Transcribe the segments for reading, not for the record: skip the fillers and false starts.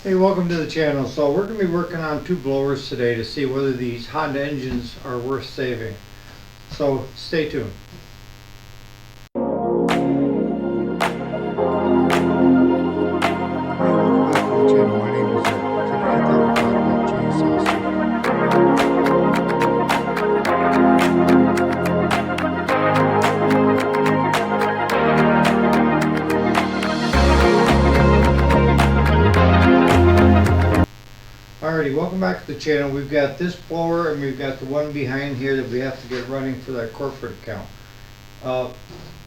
Hey, welcome to the channel. So we're going to be working on two blowers today to see whether these Honda engines are worth saving. So stay tuned. Alrighty, welcome back to the channel. We've got this blower and we've got the one behind here that we have to get running for that corporate account.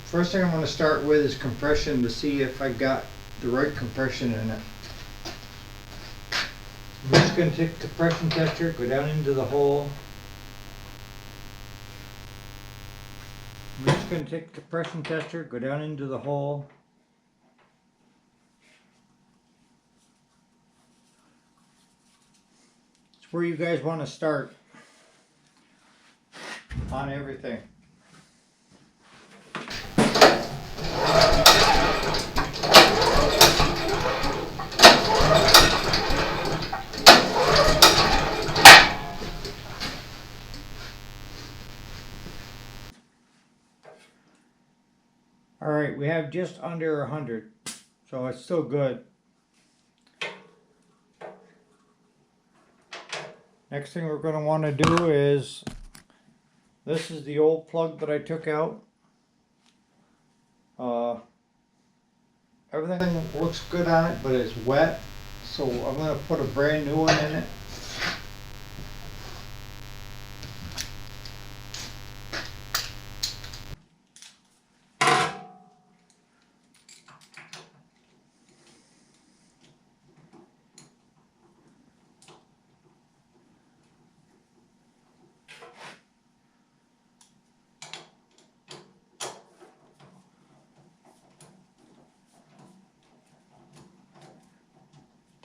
First thing I'm going to start with is compression to see if I got the right compression in it. I'm just going to take the compression tester, go down into the hole. I'm just going to take the compression tester, go down into the hole. It's where you guys want to start on everything. Alright, we have just under 100, so it's still good. Next thing we're going to want to do is, this is the old plug that I took out. Everything looks good on it, but it's wet, so I'm going to put a brand new one in it.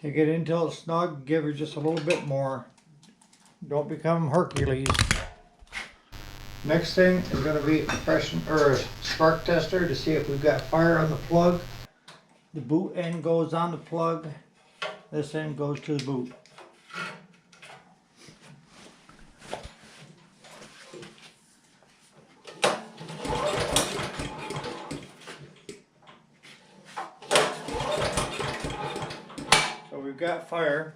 Take it until it's snug, give her just a little bit more. Don't become Hercules. Next thing is going to be a compression or a spark tester to see if we've got fire on the plug. The boot end goes on the plug. This end goes to the boot. We've got fire.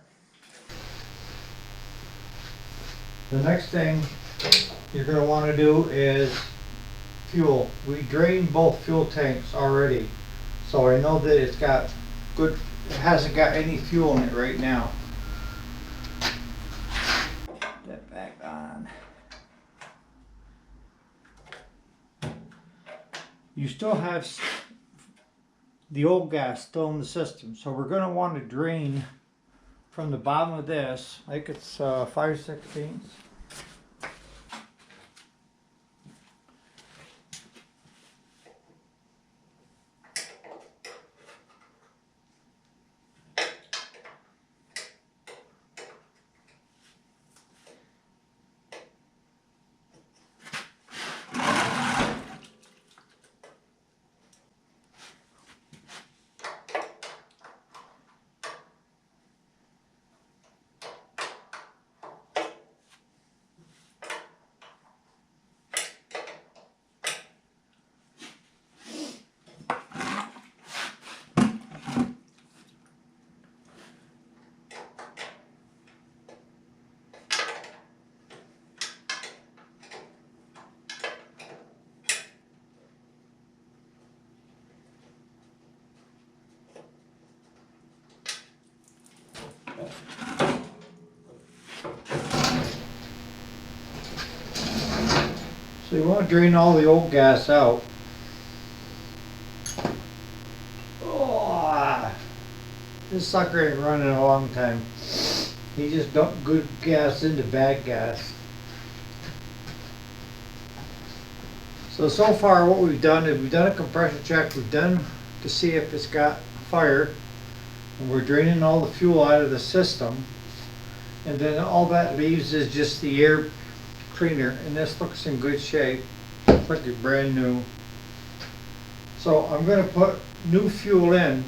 The next thing you're going to want to do is fuel. We drained both fuel tanks already, so I know that it's got good, it hasn't got any fuel in it right now. Put that back on. You still have the old gas still in the system, so we're going to want to drain from the bottom of this, I think it's 5/16. So you want to drain all the old gas out. Oh, this sucker ain't running a long time. He just dumped good gas into bad gas. So far what we've done is we've done a compression check. We've done to see if it's got fire. And we're draining all the fuel out of the system. And then all that leaves is just the air cleaner, and this looks in good shape. Looks like it's brand new. So I'm going to put new fuel in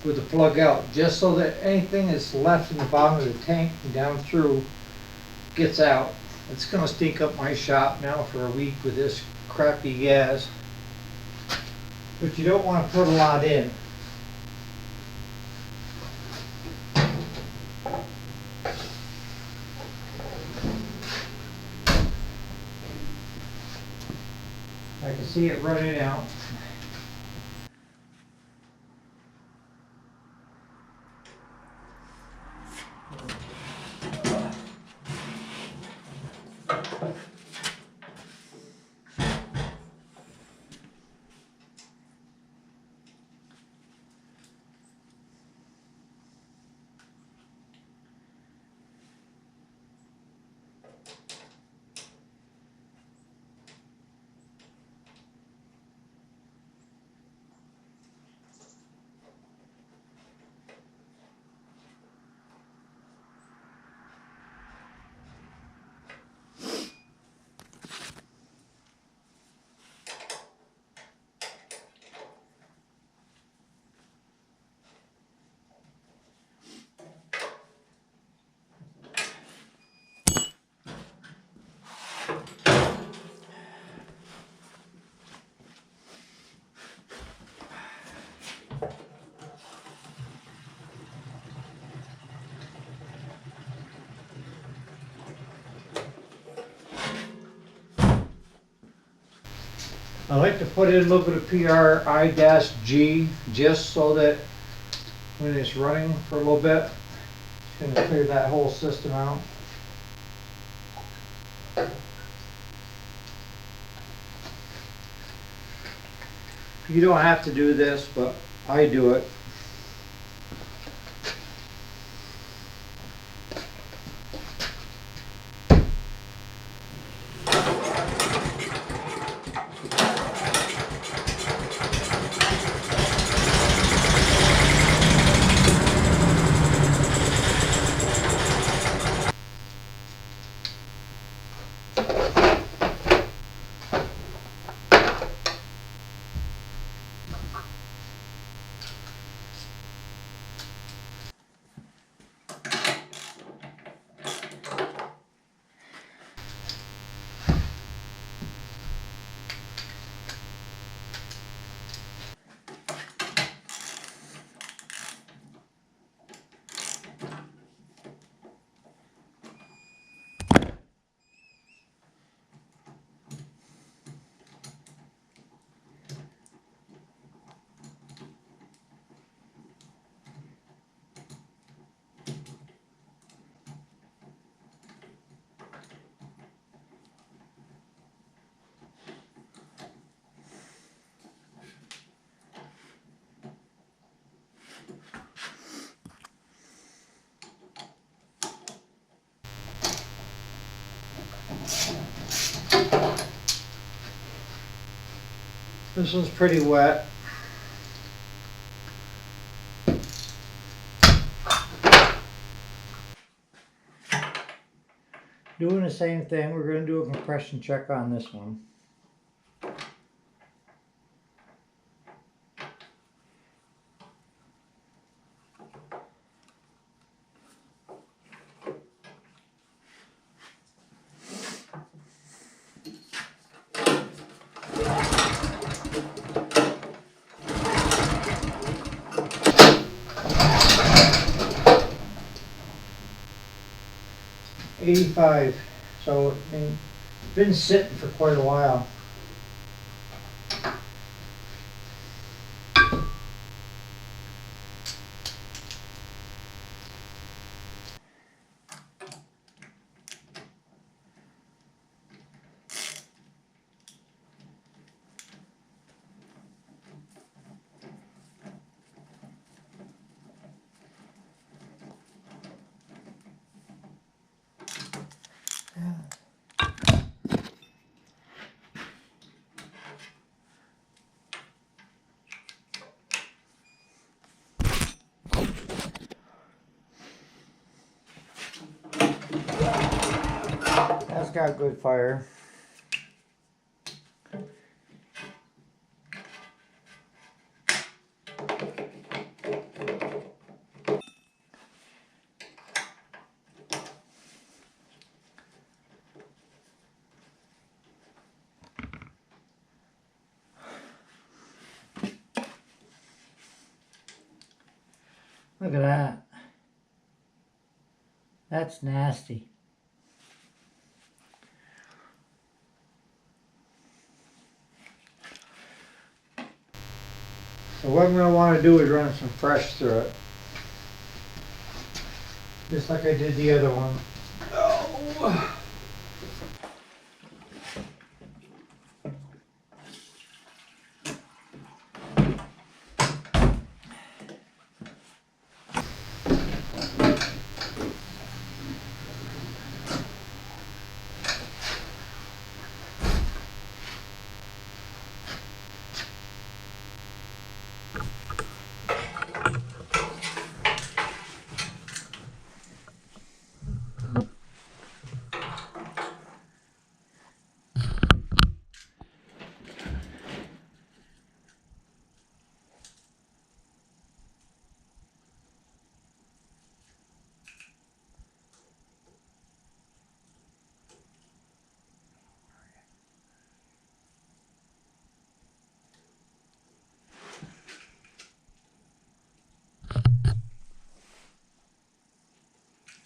with the plug out, just so that anything that's left in the bottom of the tank and down through gets out. It's gonna stink up my shop now for a week with this crappy gas. But you don't want to put a lot in. I can see it running out. I like to put in a little bit of PRI-G just so that when it's running for a little bit, it's going to clear that whole system out. You don't have to do this, but I do it. This one's pretty wet. Doing the same thing, we're going to do a compression check on this one. $85, so it's been sitting for quite a while. That's got good fire. Look at that. That's nasty. So what I'm going to want to do is run some fresh through it. Just like I did the other one. Oh.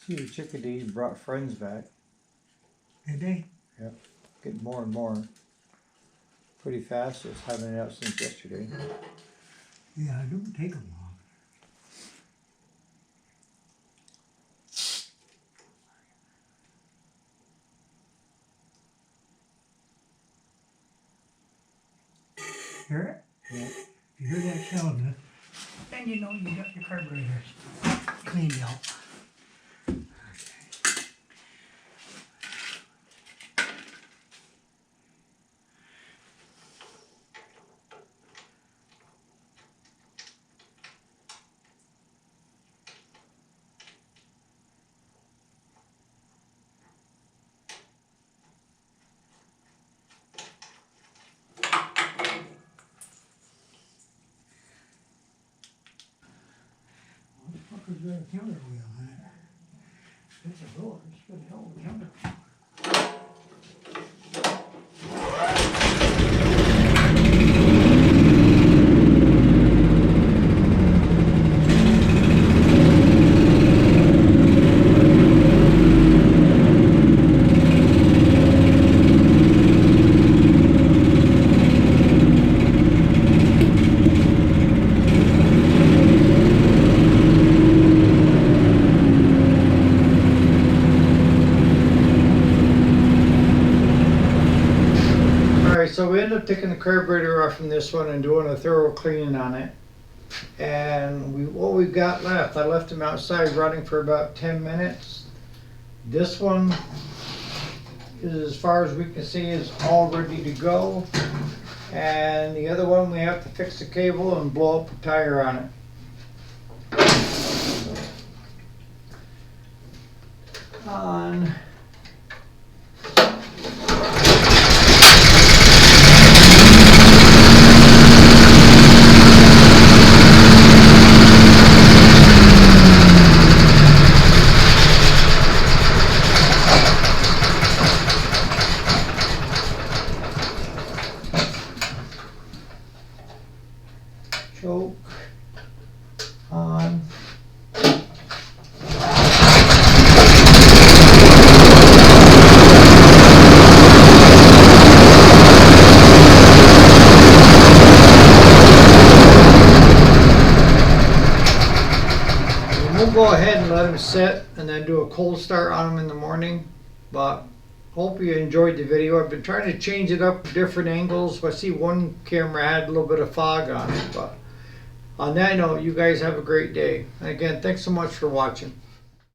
See, the chickadees brought friends back. Did they? Yep. Getting more and more. Pretty fast. It's having it out since yesterday. Yeah, it don't take them long. Hear it? Yeah. You hear that sound, then you know you got your carburetor cleaned out. What the fuck is that counter wheel on it? It's a roller. It's a good hell of a counter. So we ended up taking the carburetor off from this one and doing a thorough cleaning on it. And what we've got left, I left them outside running for about 10 minutes. This one is, as far as we can see, is all ready to go. And the other one, we have to fix the cable and blow up the tire on it. On choke on. We'll go ahead and let them sit and then do a cold start on them in the morning. But hope you enjoyed the video. I've been trying to change it up different angles. I see one camera had a little bit of fog on it, but on that note, you guys have a great day. And again, thanks so much for watching.